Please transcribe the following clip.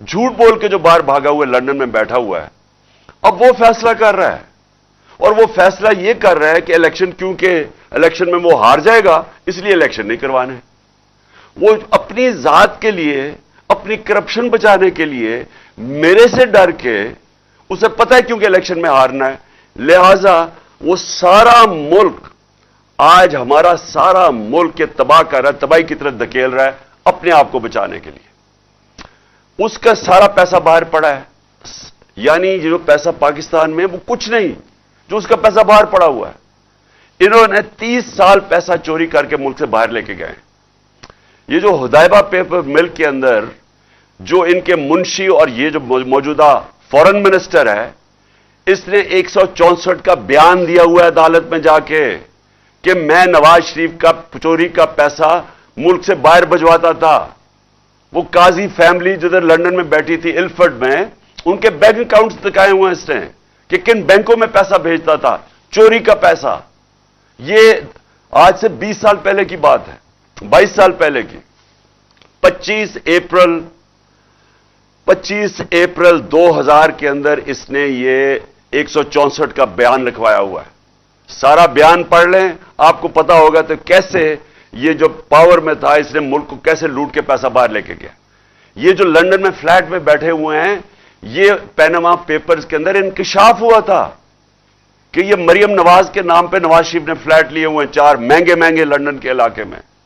झूठ बोल के जो बाहर भागा हुआ लंदन में बैठा हुआ है, अब वो फैसला कर रहा है। और वो फैसला ये कर रहा है कि इलेक्शन, क्योंकि इलेक्शन में वो हार जाएगा इसलिए इलेक्शन नहीं करवाने। वो अपनी जात के लिए, अपनी करप्शन बचाने के लिए, मेरे से डर के, उसे पता है क्योंकि इलेक्शन में हारना है, लिहाजा वो सारा मुल्क, आज हमारा सारा मुल्क के तबाह कर रहा है, तबाही की तरफ धकेल रहा है अपने आप को बचाने के लिए। उसका सारा पैसा बाहर पड़ा है, यानी जो पैसा पाकिस्तान में वो कुछ नहीं, जो उसका पैसा बाहर पड़ा हुआ है। इन्होंने 30 साल पैसा चोरी करके मुल्क से बाहर लेके गए। ये जो हुदैबा पेपर मिल के अंदर जो इनके मुंशी और ये जो मौजूदा फॉरेन मिनिस्टर है, इसने 164 का बयान दिया हुआ है अदालत में जाके कि मैं नवाज शरीफ का चोरी का पैसा मुल्क से बाहर भिजवाता था। वो काजी फैमिली जिधर लंदन में बैठी थी इल्फर्ड में, उनके बैंक अकाउंट्स दिखाए हुए हैं इसने कि किन बैंकों में पैसा भेजता था, चोरी का पैसा। ये आज से 20 साल पहले की बात है, 22 साल पहले की। 25 अप्रैल 2000 के अंदर इसने ये 164 का बयान लिखवाया हुआ है। सारा बयान पढ़ लें, आपको पता होगा तो कैसे ये जो पावर में था इसने मुल्क को कैसे लूट के पैसा बाहर लेके गया। ये जो लंदन में फ्लैट में बैठे हुए हैं, ये पैनामा पेपर्स के अंदर इंकशाफ हुआ था कि ये मरियम नवाज के नाम पे नवाज शरीफ ने फ्लैट लिए हुए हैं 4 महंगे महंगे लंदन के इलाके में।